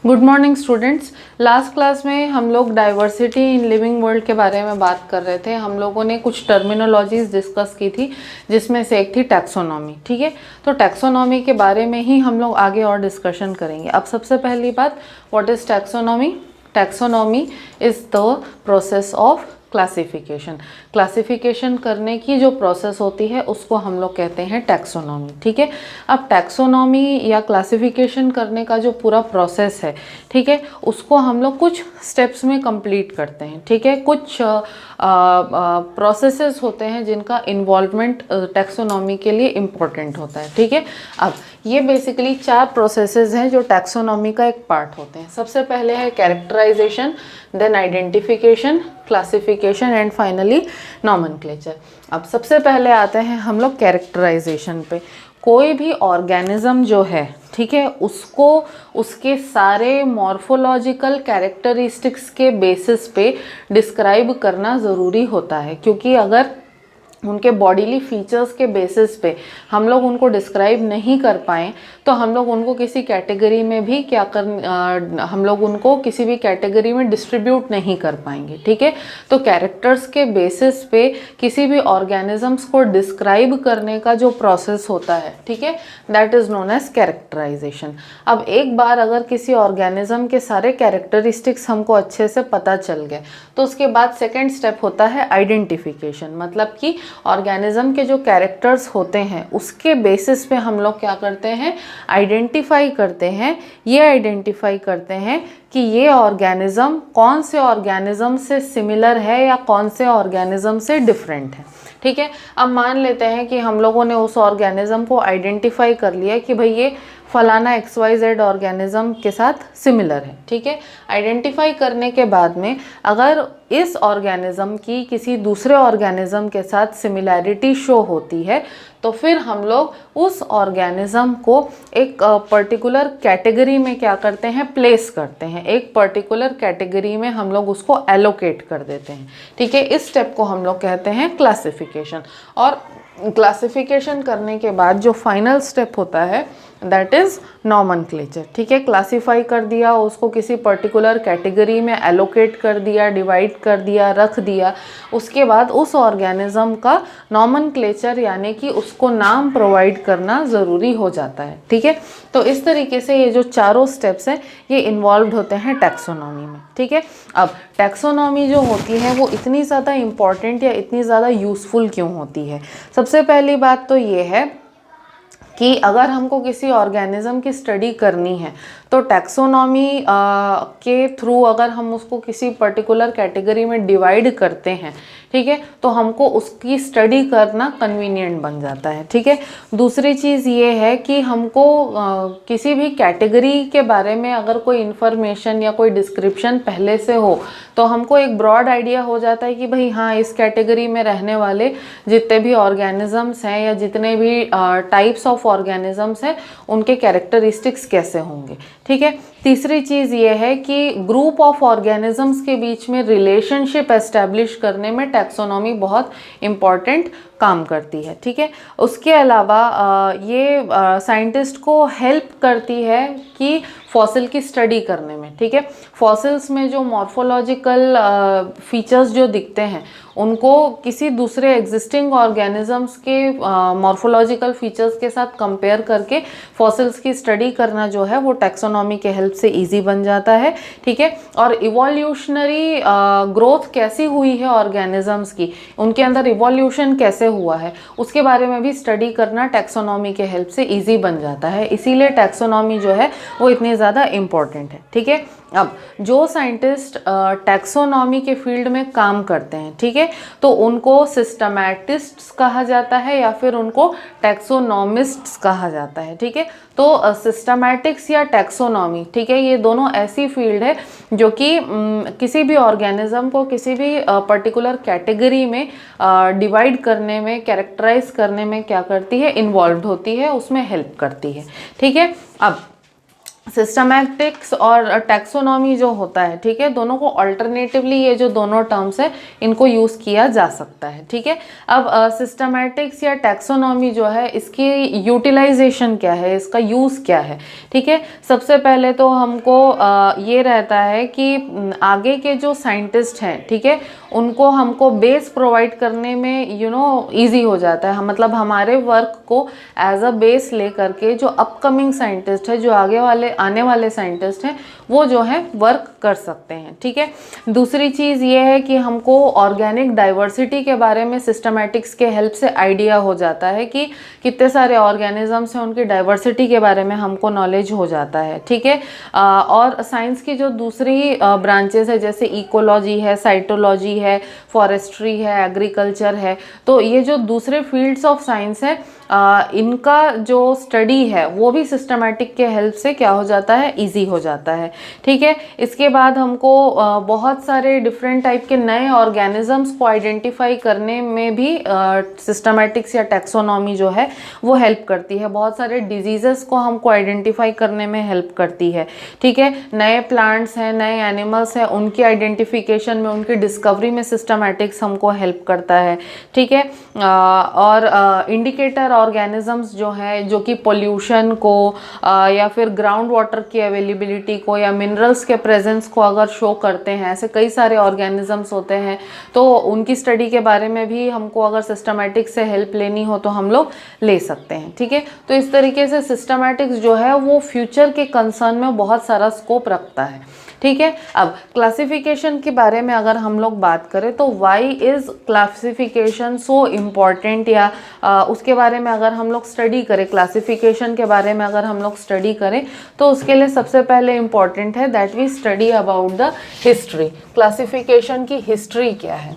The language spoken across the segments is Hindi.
Good morning students. Last class में हम लोग डाइवर्सिटी इन लिविंग वर्ल्ड के बारे में बात कर रहे थे। हम लोगों ने कुछ टर्मिनोलॉजीज डिस्कस की थी, जिसमें से एक थी टैक्सोनॉमी। ठीक है, तो टैक्सोनॉमी के बारे में ही हम लोग आगे और डिस्कशन करेंगे। अब सबसे पहली बात, what is taxonomy? Taxonomy is the process of classification. Classification करने की जो प्रोसेस होती है उसको हम लोग कहते हैं टैक्सोनॉमी। ठीक है, अब टैक्सोनॉमी या क्लासिफिकेशन करने का जो पूरा प्रोसेस है, ठीक है, उसको हम लोग कुछ स्टेप्स में कंप्लीट करते हैं। ठीक है, कुछ प्रोसेसेस होते हैं जिनका इन्वॉल्वमेंट टैक्सोनॉमी के लिए इम्पोर्टेंट होता है। ठीक है, अब ये बेसिकली 4 प्रोसेसेस हैं जो टैक्सोनॉमी का एक पार्ट होते हैं। सबसे पहले है characterisation, then identification, classification and finally nomenclature. अब सबसे पहले आते हैं हम लोग कैरेक्टराइजेशन पे। कोई भी ऑर्गेनिज्म जो है, ठीक है, उसको उसके सारे मॉर्फोलॉजिकल कैरेक्टरिस्टिक्स के बेसिस पे डिस्क्राइब करना ज़रूरी होता है, क्योंकि अगर उनके बॉडीली फीचर्स के बेसिस पे हम लोग उनको डिस्क्राइब नहीं कर पाएँ तो हम लोग उनको किसी कैटेगरी में भी हम लोग उनको किसी भी कैटेगरी में डिस्ट्रीब्यूट नहीं कर पाएंगे। ठीक है, तो कैरेक्टर्स के बेसिस पे किसी भी ऑर्गेनिजम्स को डिस्क्राइब करने का जो प्रोसेस होता है, ठीक है, that is known as characterisation. अब एक बार अगर किसी ऑर्गेनिज्म के सारे कैरेक्टरिस्टिक्स हमको अच्छे से पता चल गए तो उसके बाद सेकेंड स्टेप होता है आइडेंटिफिकेशन। मतलब कि ऑर्गेनिज्म के जो कैरेक्टर्स होते हैं उसके बेसिस पे हम लोग क्या करते हैं, आइडेंटिफाई करते हैं। ये आइडेंटिफाई करते हैं कि ये ऑर्गेनिज्म कौन से ऑर्गेनिज्म से सिमिलर है या कौन से ऑर्गेनिज्म से डिफरेंट है। ठीक है, अब मान लेते हैं कि हम लोगों ने उस ऑर्गेनिज्म को आइडेंटिफाई कर लिया कि भाई ये फलाना XYZ ऑर्गेनिज्म के साथ सिमिलर है। ठीक है, आइडेंटिफाई करने के बाद में अगर इस ऑर्गेनिज्म की किसी दूसरे ऑर्गेनिज्म के साथ सिमिलैरिटी शो होती है तो फिर हम लोग उस ऑर्गेनिज्म को एक पर्टिकुलर कैटेगरी में क्या करते हैं, प्लेस करते हैं। एक पर्टिकुलर कैटेगरी में हम लोग उसको एलोकेट कर देते हैं। ठीक है, इस स्टेप को हम लोग कहते हैं क्लासिफिकेशन। और क्लासिफिकेशन करने के बाद जो फाइनल स्टेप होता है दैट इज़ नॉमेनक्लेचर। ठीक है, क्लासीफाई कर दिया, उसको किसी पर्टिकुलर कैटेगरी में एलोकेट कर दिया, डिवाइड कर दिया, रख दिया। उसके बाद उस ऑर्गेनिज्म का नॉमेनक्लेचर यानी कि उसको नाम प्रोवाइड करना ज़रूरी हो जाता है। ठीक है, तो इस तरीके से ये जो चारों स्टेप्स हैं ये इन्वॉल्व होते हैं टैक्सोनॉमी में। ठीक है, अब टैक्सोनॉमी जो होती है वो इतनी ज़्यादा इम्पॉर्टेंट या इतनी ज़्यादा यूज़फुल क्यों होती है? सबसे पहली बात तो ये है कि अगर हमको किसी ऑर्गेनिज्म की स्टडी करनी है तो टैक्सोनॉमी के थ्रू अगर हम उसको किसी पर्टिकुलर कैटेगरी में डिवाइड करते हैं, ठीक है, तो हमको उसकी स्टडी करना कन्वीनियंट बन जाता है। ठीक है, दूसरी चीज़ ये है कि हमको किसी भी कैटेगरी के बारे में अगर कोई इन्फॉर्मेशन या कोई डिस्क्रिप्शन पहले से हो तो हमको एक ब्रॉड आइडिया हो जाता है कि भाई हाँ, इस कैटेगरी में रहने वाले जितने भी ऑर्गेनिजम्स हैं या जितने भी टाइप्स ऑफ ऑर्गेनिजम्स हैं उनके कैरेक्टरिस्टिक्स कैसे होंगे। ठीक है, तीसरी चीज़ ये है कि ग्रुप ऑफ ऑर्गेनिजम्स के बीच में रिलेशनशिप एस्टेब्लिश करने में टैक्सोनॉमी बहुत इम्पॉर्टेंट काम करती है। ठीक है, उसके अलावा ये साइंटिस्ट को हेल्प करती है कि फॉसिल की स्टडी करने में। ठीक है, फॉसिल्स में जो मॉर्फोलॉजिकल फीचर्स जो दिखते हैं उनको किसी दूसरे एग्जिस्टिंग ऑर्गेनिजम्स के मॉर्फोलॉजिकल फीचर्स के साथ कंपेयर करके फॉसिल्स की स्टडी करना जो है वो टैक्सोनॉमी के हेल्प से इजी बन जाता है। ठीक है, और इवोल्यूशनरी ग्रोथ कैसी हुई है ऑर्गेनिजम्स की, उनके अंदर इवोल्यूशन कैसे हुआ है, उसके बारे में भी स्टडी करना टैक्सोनॉमी के हेल्प से इजी बन जाता है। इसीलिए टैक्सोनॉमी जो है वो इतनी ज़्यादा इम्पॉर्टेंट है। ठीक है, अब जो साइंटिस्ट टैक्सोनॉमी के फील्ड में काम करते हैं, ठीक है, तो उनको सिस्टमैटिस्ट्स कहा जाता है या फिर उनको टैक्सोनॉमिस्ट्स कहा जाता है। ठीक है, तो सिस्टमैटिक्स या टैक्सोनॉमी, ठीक है, ये दोनों ऐसी फील्ड है जो कि किसी भी ऑर्गेनिज्म को किसी भी पर्टिकुलर कैटेगरी में डिवाइड करने में, कैरेक्टराइज करने में क्या करती है, इन्वॉल्व होती है, उसमें हेल्प करती है। ठीक है, अब सिस्टमैटिक्स और टैक्सोनॉमी जो होता है, ठीक है, दोनों को अल्टरनेटिवली ये जो दोनों टर्म्स है इनको यूज़ किया जा सकता है, ठीक है। अब सिस्टमैटिक्स या टैक्सोनॉमी जो है इसकी यूटिलाइजेशन क्या है, इसका यूज़ क्या है, ठीक है। सबसे पहले तो हमको ये रहता है कि आगे के जो साइंटिस्ट हैं, ठीक है, उनको हमको बेस प्रोवाइड करने में ईजी हो जाता है। मतलब हमारे वर्क को एज अ बेस ले करके जो अपकमिंग साइंटिस्ट है, जो आने वाले साइंटिस्ट हैं, वो जो है वर्क कर सकते हैं, ठीक है। दूसरी चीज़ ये है कि हमको ऑर्गेनिक डाइवर्सिटी के बारे में सिस्टमैटिक्स के हेल्प से आइडिया हो जाता है कि कितने सारे ऑर्गेनिजम्स हैं, उनकी डाइवर्सिटी के बारे में हमको नॉलेज हो जाता है, ठीक है। और साइंस की जो दूसरी ब्रांचेस है, जैसे इकोलॉजी है, साइटोलॉजी है, फॉरेस्ट्री है, एग्रीकल्चर है, तो ये जो दूसरे फील्ड्स ऑफ साइंस है, इनका जो स्टडी है वो भी सिस्टमैटिक के हेल्प से क्या हो जाता है, इजी हो जाता है, ठीक है। इसके बाद हमको बहुत सारे डिफरेंट टाइप के नए ऑर्गेनिजम्स को आइडेंटिफाई करने में भी सिस्टमैटिक्स या टैक्सोनॉमी जो है वो हेल्प करती है। बहुत सारे डिजीजेस को हमको आइडेंटिफाई करने में हेल्प करती है, ठीक है। नए प्लांट्स हैं, नए एनिमल्स हैं, उनकी आइडेंटिफिकेशन में, उनकी डिस्कवरी में सिस्टमैटिक्स हमको हेल्प करता है, ठीक है। और इंडिकेटर ऑर्गेनिजम्स जो हैं, जो कि पोल्यूशन को या फिर ग्राउंड वाटर की अवेलेबिलिटी को या मिनरल्स के प्रेजेंस को अगर शो करते हैं, ऐसे कई सारे ऑर्गेनिजम्स होते हैं, तो उनकी स्टडी के बारे में भी हमको अगर सिस्टमैटिक्स से हेल्प लेनी हो तो हम लोग ले सकते हैं, ठीक है। तो इस तरीके से सिस्टमैटिक्स जो है वो फ्यूचर के कंसर्न में बहुत सारा स्कोप रखता है, ठीक है। अब क्लासिफिकेशन के बारे में अगर हम लोग बात करें तो why is classification so important, या उसके बारे में अगर हम लोग स्टडी करें, क्लासिफिकेशन के बारे में अगर हम लोग स्टडी करें तो उसके लिए सबसे पहले इम्पॉर्टेंट है that we study about the history. Classification की हिस्ट्री क्या है,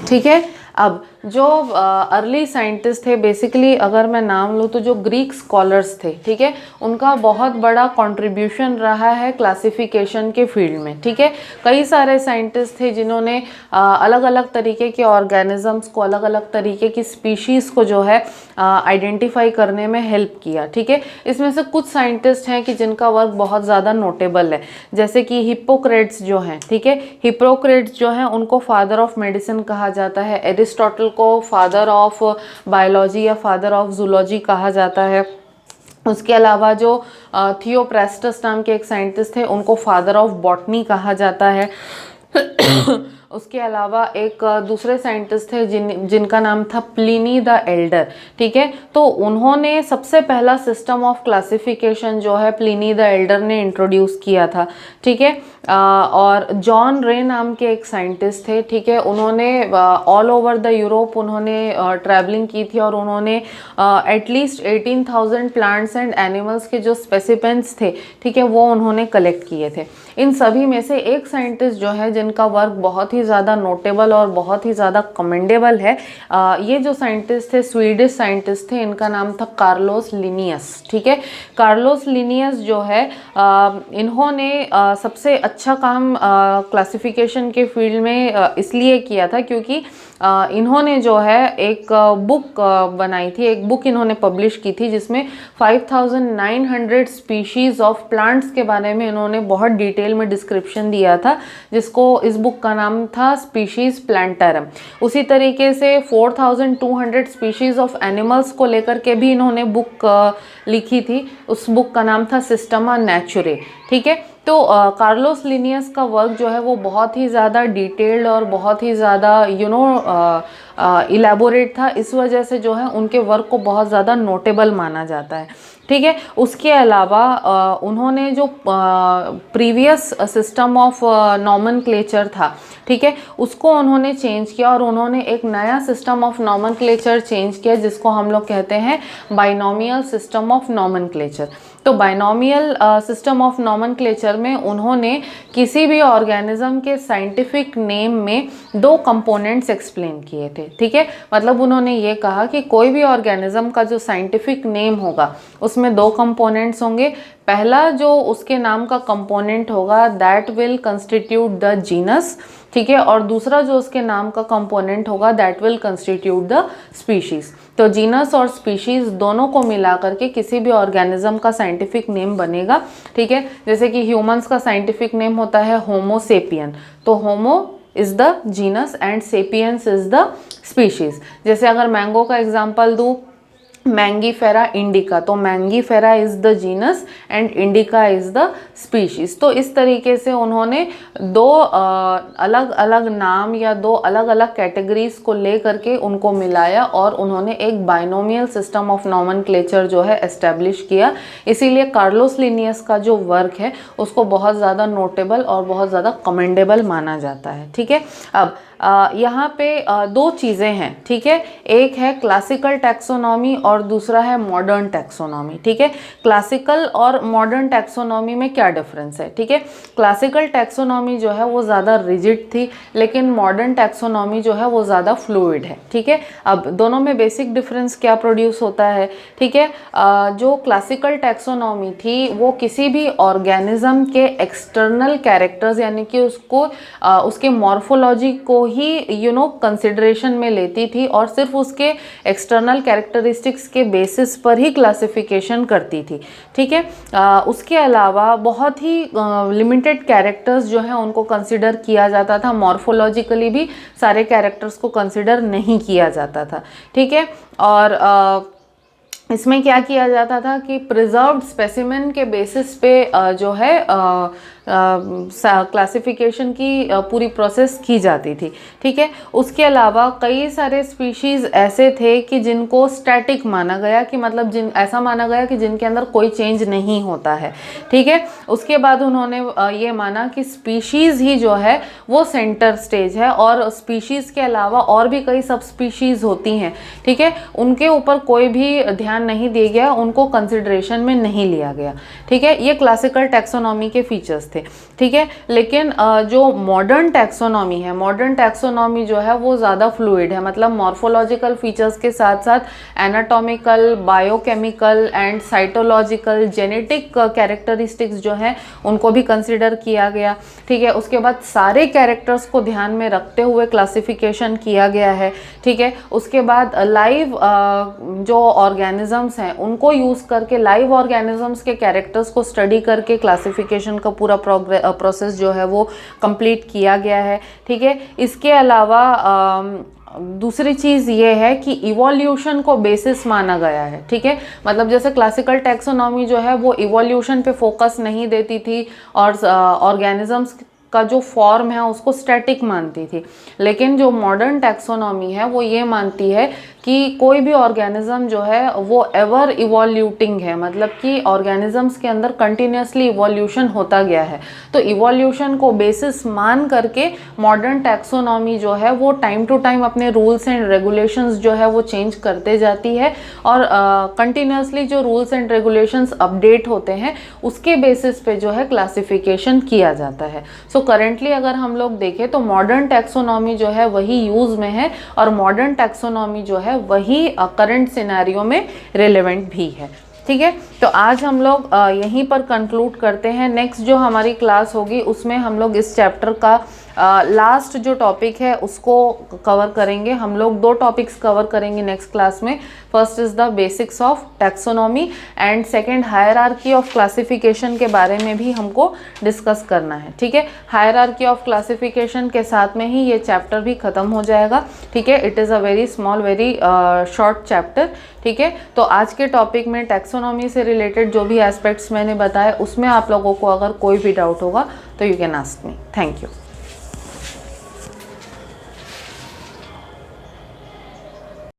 ठीक है। अब जो अर्ली साइंटिस्ट थे, बेसिकली अगर मैं नाम लूँ तो जो ग्रीक स्कॉलर्स थे, ठीक है, उनका बहुत बड़ा कंट्रीब्यूशन रहा है क्लासिफिकेशन के फील्ड में, ठीक है। कई सारे साइंटिस्ट थे जिन्होंने अलग अलग तरीके के ऑर्गेनिजम्स को, अलग अलग तरीके की स्पीशीज़ को जो है आइडेंटिफाई करने में हेल्प किया, ठीक है। इसमें से कुछ साइंटिस्ट हैं कि जिनका वर्क बहुत ज़्यादा नोटेबल है, जैसे कि हिप्पोक्रेट्स जो हैं, ठीक है। हिप्पोक्रेट्स जो हैं उनको फादर ऑफ मेडिसिन कहा जाता है। एरिस्टोटल को फादर ऑफ बायोलॉजी या फादर ऑफ जूलॉजी कहा जाता है। उसके अलावा जो थियोप्रेस्टस नाम के एक साइंटिस्ट थे उनको फादर ऑफ बॉटनी कहा जाता है। उसके अलावा एक दूसरे साइंटिस्ट थे जिनका नाम था प्लिनी द एल्डर, ठीक है। तो उन्होंने सबसे पहला सिस्टम ऑफ क्लासिफिकेशन जो है प्लिनी द एल्डर ने इंट्रोड्यूस किया था, ठीक है। और जॉन रे नाम के एक साइंटिस्ट थे, ठीक है। उन्होंने ऑल ओवर द यूरोप उन्होंने ट्रैवलिंग की थी और उन्होंने एटलीस्ट 18,000 प्लांट्स एंड एनिमल्स के जो स्पेसिपेंस थे, ठीक है, वो उन्होंने कलेक्ट किए थे। इन सभी में से एक साइंटिस्ट जो है जिनका वर्क बहुत ही ज़्यादा नोटेबल और बहुत ही ज़्यादा कमेंडेबल है, ये जो साइंटिस्ट थे स्वीडिश साइंटिस्ट थे, इनका नाम था कार्लोस लिनियस, ठीक है। कार्लोस लिनियस जो है इन्होंने सबसे अच्छा काम क्लासिफिकेशन के फील्ड में इसलिए किया था क्योंकि इन्होंने जो है एक बुक बनाई थी, एक बुक इन्होंने पब्लिश की थी जिसमें 5900 स्पीशीज़ ऑफ प्लांट्स के बारे में इन्होंने बहुत डिटेल में डिस्क्रिप्शन दिया था, जिसको इस बुक का नाम था स्पीशीज़ प्लांटरम। उसी तरीके से 4200 स्पीशीज़ ऑफ एनिमल्स को लेकर के भी इन्होंने बुक लिखी थी, उस बुक का नाम था सिस्टमा नेचुरे, ठीक है। तो कार्लोस लिनियस का वर्क जो है वो बहुत ही ज़्यादा डिटेल्ड और बहुत ही ज़्यादा इलेबोरेट था। इस वजह से जो है उनके वर्क को बहुत ज़्यादा नोटेबल माना जाता है, ठीक है। उसके अलावा उन्होंने जो प्रीवियस सिस्टम ऑफ नॉमेनक्लेचर था, ठीक है, उसको उन्होंने चेंज किया और उन्होंने एक नया सिस्टम ऑफ नॉमेनक्लेचर चेंज किया जिसको हम लोग कहते हैं बाइनोमियल सिस्टम ऑफ नॉमेनक्लेचर। तो बाइनोमियल सिस्टम ऑफ नॉमेनक्लेचर में उन्होंने किसी भी ऑर्गेनिज्म के साइंटिफिक नेम में 2 कंपोनेंट्स एक्सप्लेन किए थे, ठीक है। मतलब उन्होंने ये कहा कि कोई भी ऑर्गेनिज्म का जो साइंटिफिक नेम होगा उसमें 2 कंपोनेंट्स होंगे। पहला जो उसके नाम का कंपोनेंट होगा that will constitute the genus, ठीक है, और दूसरा जो उसके नाम का कंपोनेंट होगा that will constitute the species. तो जीनस और स्पीशीज दोनों को मिला करके किसी भी ऑर्गेनिज्म का साइंटिफिक नेम बनेगा। ठीक है, जैसे कि ह्यूमंस का साइंटिफिक नेम होता है होमो सेपियन, तो Homo is the genus and sapiens is the species. जैसे अगर मैंगो का एग्जांपल दूं, मैंगीफेरा इंडिका, तो Mangifera is the genus and indica is the species. तो इस तरीके से उन्होंने दो अलग अलग नाम या दो अलग अलग कैटेगरीज को ले करके उनको मिलाया और उन्होंने एक बाइनोमियल सिस्टम ऑफ नॉमेनक्लेचर जो है एस्टेब्लिश किया। इसीलिए कार्लोस लिनियस का जो वर्क है उसको बहुत ज़्यादा नोटेबल और बहुत ज़्यादा कमेंडेबल माना जाता है। ठीक है, अब यहाँ पे दो चीज़ें हैं। ठीक है, एक है क्लासिकल टैक्सोनॉमी और दूसरा है मॉडर्न टैक्सोनॉमी। ठीक है, क्लासिकल और मॉडर्न टैक्सोनॉमी में क्या डिफरेंस है? ठीक है, क्लासिकल टैक्सोनॉमी जो है वो ज़्यादा रिजिड थी, लेकिन मॉडर्न टैक्सोनॉमी जो है वो ज़्यादा फ्लूइड है। ठीक है, अब दोनों में बेसिक डिफरेंस क्या प्रोड्यूस होता है? ठीक है, जो क्लासिकल टैक्सोनॉमी थी वो किसी भी ऑर्गेनिज्म के एक्सटर्नल कैरेक्टर्स यानी कि उसको उसके मॉर्फोलॉजी को ही कंसिडरेशन में लेती थी और सिर्फ उसके एक्सटर्नल कैरेक्टरिस्टिक्स के बेसिस पर ही क्लासिफिकेशन करती थी। ठीक है, उसके अलावा बहुत ही लिमिटेड कैरेक्टर्स जो हैं उनको कंसिडर किया जाता था, मॉर्फोलॉजिकली भी सारे कैरेक्टर्स को कंसिडर नहीं किया जाता था। ठीक है, और इसमें क्या किया जाता था कि प्रिजर्व्ड स्पेसिमेन के बेसिस पे जो है क्लासिफिकेशन की पूरी प्रोसेस की जाती थी। ठीक है, उसके अलावा कई सारे स्पीशीज़ ऐसे थे कि जिनको स्टैटिक माना गया, कि मतलब ऐसा माना गया कि जिनके अंदर कोई चेंज नहीं होता है। ठीक है, उसके बाद उन्होंने ये माना कि स्पीशीज़ ही जो है वो सेंटर स्टेज है और स्पीशीज़ के अलावा और भी कई सब स्पीशीज़ होती हैं। ठीक है, उनके ऊपर कोई भी ध्यान नहीं दिया गया, उनको कंसिडरेशन में नहीं लिया गया। ठीक है, ये क्लासिकल टैक्सोनॉमी के फीचर्स थे। ठीक है, लेकिन जो मॉडर्न टैक्सोनॉमी है, मॉडर्न टैक्सोनॉमी जो है वो ज़्यादा फ्लूइड है, मतलब मॉर्फोलॉजिकल फीचर्स के साथ साथ anatomical, biochemical and cytological, genetic characteristics जो हैं उनको भी कंसिडर किया गया। ठीक है, उसके बाद सारे कैरेक्टर्स को ध्यान में रखते हुए क्लासिफिकेशन किया गया है। ठीक है, उसके बाद लाइव जो ऑर्गेनिजम्स हैं उनको यूज़ करके, लाइव ऑर्गेनिजम्स के कैरेक्टर्स को स्टडी करके क्लासिफिकेशन का पूरा प्रोसेस जो है वो कंप्लीट किया गया है। ठीक है, इसके अलावा दूसरी चीज़ ये है कि इवोल्यूशन को बेसिस माना गया है। ठीक है, मतलब जैसे क्लासिकल टैक्सोनॉमी जो है वो इवोल्यूशन पे फोकस नहीं देती थी और ऑर्गेनिजम्स का जो फॉर्म है उसको स्टैटिक मानती थी, लेकिन जो मॉडर्न टैक्सोनॉमी है वो ये मानती है कि कोई भी ऑर्गेनिज्म जो है वो एवर इवोल्यूटिंग है, मतलब कि ऑर्गेनिजम्स के अंदर कंटिन्यूसली इवोल्यूशन होता गया है। तो इवोल्यूशन को बेसिस मान करके मॉडर्न टैक्सोनॉमी जो है वो टाइम टू टाइम अपने रूल्स एंड रेगुलेशंस जो है वो चेंज करते जाती है और कंटिन्यूसली जो रूल्स एंड रेगुलेशंस अपडेट होते हैं उसके बेसिस पे जो है क्लासिफिकेशन किया जाता है। सो करेंटली अगर हम लोग देखें तो मॉडर्न टैक्सोनॉमी जो है वही यूज़ में है और मॉडर्न टैक्सोनॉमी जो है वही करंट सिनेरियो में रिलेवेंट भी है। ठीक है, तो आज हम लोग यहीं पर कंक्लूड करते हैं। नेक्स्ट जो हमारी क्लास होगी उसमें हम लोग इस चैप्टर का लास्ट जो टॉपिक है उसको कवर करेंगे। हम लोग 2 टॉपिक्स कवर करेंगे नेक्स्ट क्लास में। First is the basics of taxonomy and second hierarchy of classification के बारे में भी हमको डिस्कस करना है। ठीक है, हायरार्की ऑफ क्लासिफिकेशन के साथ में ही ये चैप्टर भी ख़त्म हो जाएगा। ठीक है, it is a very small very short chapter. ठीक है, तो आज के टॉपिक में टैक्सोनॉमी से रिलेटेड जो भी एस्पेक्ट्स मैंने बताए उसमें आप लोगों को अगर कोई भी डाउट होगा तो you can ask me. Thank you.